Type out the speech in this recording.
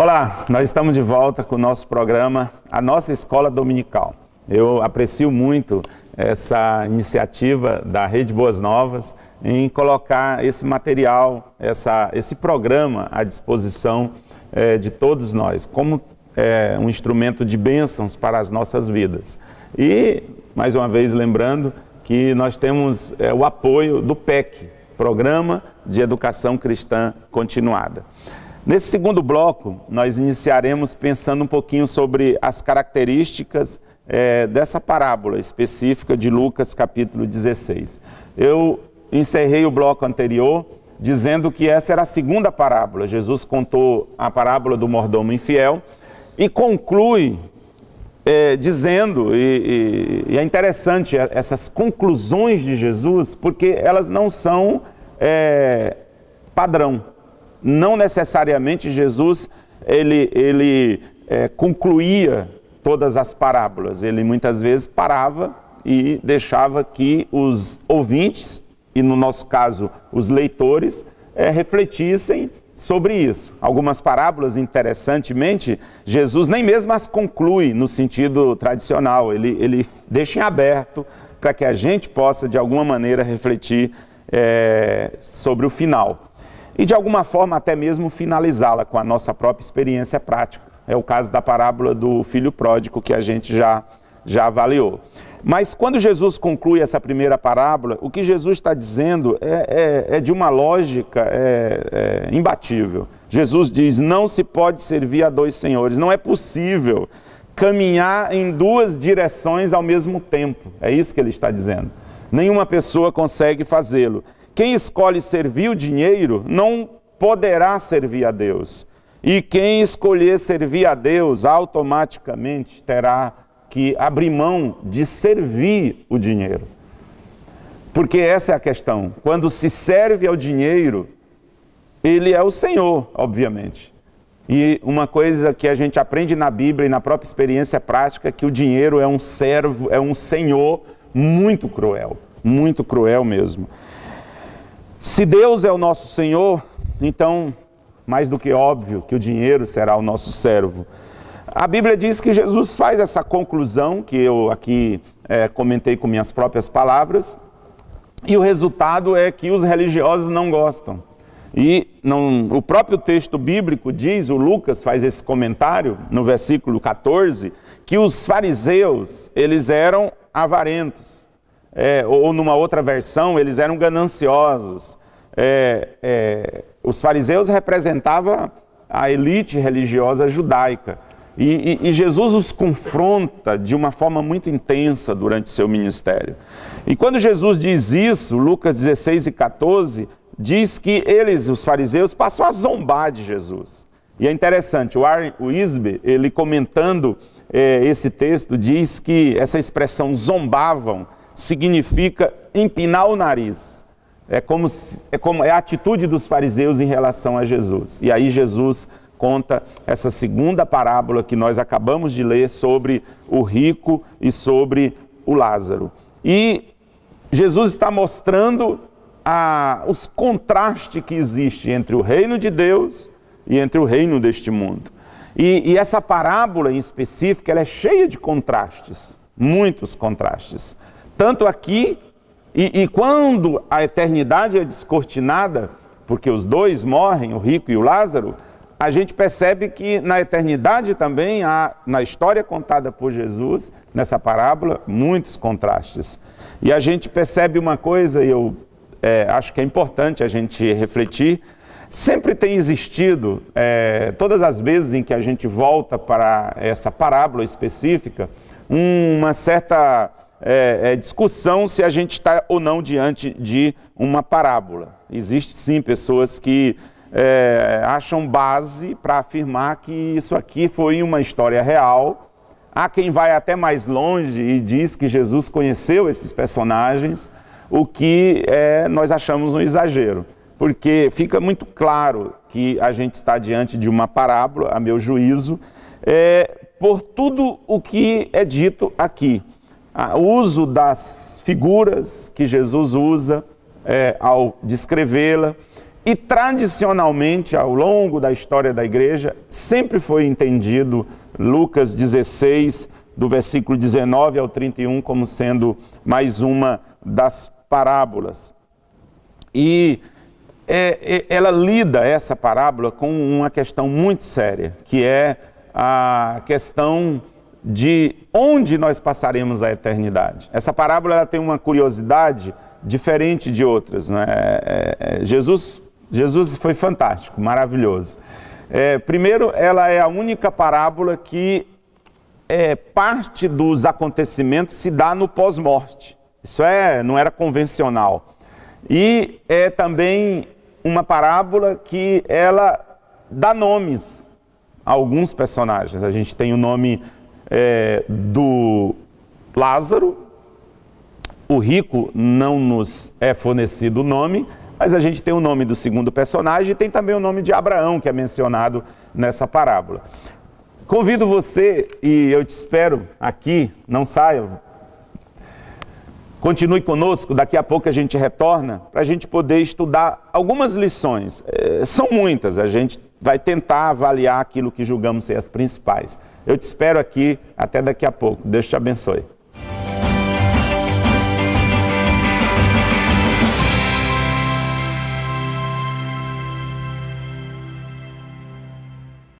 Olá, nós estamos de volta com o nosso programa, a nossa Escola Dominical. Eu aprecio muito essa iniciativa da Rede Boas Novas em colocar esse material, esse programa à disposição de todos nós, como um instrumento de bênçãos para as nossas vidas. E, mais uma vez, lembrando que nós temos o apoio do PEC, Programa de Educação Cristã Continuada. Nesse segundo bloco, nós iniciaremos pensando um pouquinho sobre as características dessa parábola específica de Lucas capítulo 16. Eu encerrei o bloco anterior dizendo que essa era a segunda parábola. Jesus contou a parábola do mordomo infiel e conclui dizendo, e é interessante essas conclusões de Jesus, porque elas não são padrão. Não necessariamente Jesus ele concluía todas as parábolas. Ele muitas vezes parava e deixava que os ouvintes, e no nosso caso os leitores, refletissem sobre isso. Algumas parábolas, interessantemente, Jesus nem mesmo as conclui no sentido tradicional. Ele deixa em aberto para que a gente possa de alguma maneira refletir sobre o final. E de alguma forma até mesmo finalizá-la com a nossa própria experiência prática. É o caso da parábola do filho pródigo que a gente já avaliou. Mas quando Jesus conclui essa primeira parábola, o que Jesus está dizendo é de uma lógica imbatível. Jesus diz, não se pode servir a dois senhores, não é possível caminhar em duas direções ao mesmo tempo. É isso que ele está dizendo. Nenhuma pessoa consegue fazê-lo. Quem escolhe servir o dinheiro não poderá servir a Deus. E quem escolher servir a Deus automaticamente terá que abrir mão de servir o dinheiro. Porque essa é a questão. Quando se serve ao dinheiro, ele é o Senhor, obviamente. E uma coisa que a gente aprende na Bíblia e na própria experiência prática é que o dinheiro é um servo, é um senhor muito cruel mesmo. Se Deus é o nosso Senhor, então, mais do que óbvio que o dinheiro será o nosso servo. A Bíblia diz que Jesus faz essa conclusão, que eu aqui comentei com minhas próprias palavras, e o resultado é que os religiosos não gostam. E o próprio texto bíblico diz, o Lucas faz esse comentário, no versículo 14, que os fariseus, eles eram avarentos. Ou numa outra versão, eles eram gananciosos. Os fariseus representavam a elite religiosa judaica. E Jesus os confronta de uma forma muito intensa durante seu ministério. E quando Jesus diz isso, Lucas 16 e 14, diz que eles, os fariseus, passam a zombar de Jesus. E é interessante, o Warren Wiersbe, ele comentando esse texto, diz que essa expressão zombavam significa empinar o nariz. É a atitude dos fariseus em relação a Jesus. E aí Jesus conta essa segunda parábola que nós acabamos de ler sobre o rico e sobre o Lázaro. E Jesus está mostrando os contrastes que existem entre o reino de Deus e entre o reino deste mundo. E essa parábola em específico, ela é cheia de contrastes, muitos contrastes. Tanto aqui, e quando a eternidade é descortinada, porque os dois morrem, o rico e o Lázaro, a gente percebe que na eternidade também há, na história contada por Jesus, nessa parábola, muitos contrastes. E a gente percebe uma coisa, e eu acho que é importante a gente refletir, sempre tem existido, todas as vezes em que a gente volta para essa parábola específica, uma certa discussão se a gente está ou não diante de uma parábola. Existem sim pessoas que acham base para afirmar que isso aqui foi uma história real. Há quem vai até mais longe e diz que Jesus conheceu esses personagens, o que nós achamos um exagero, porque fica muito claro que a gente está diante de uma parábola, a meu juízo, por tudo o que é dito aqui. O uso das figuras que Jesus usa ao descrevê-la, E tradicionalmente, ao longo da história da igreja, sempre foi entendido Lucas 16, do versículo 19 ao 31, como sendo mais uma das parábolas. E ela lida essa parábola com uma questão muito séria, que é a questão de onde nós passaremos a eternidade. Essa parábola ela tem uma curiosidade diferente de outras, né? Jesus foi fantástico, maravilhoso. Primeiro, ela é a única parábola que parte dos acontecimentos se dá no pós-morte. Isso não era convencional. E é também uma parábola que ela dá nomes a alguns personagens. A gente tem o nome do Lázaro. O rico não nos é fornecido o nome, mas a gente tem o nome do segundo personagem e tem também o nome de Abraão, que é mencionado nessa parábola. Convido você, e eu te espero aqui, não saia, continue conosco, daqui a pouco a gente retorna, para a gente poder estudar algumas lições. São muitas, a gente vai tentar avaliar aquilo que julgamos ser as principais. Eu te espero aqui, até daqui a pouco. Deus te abençoe.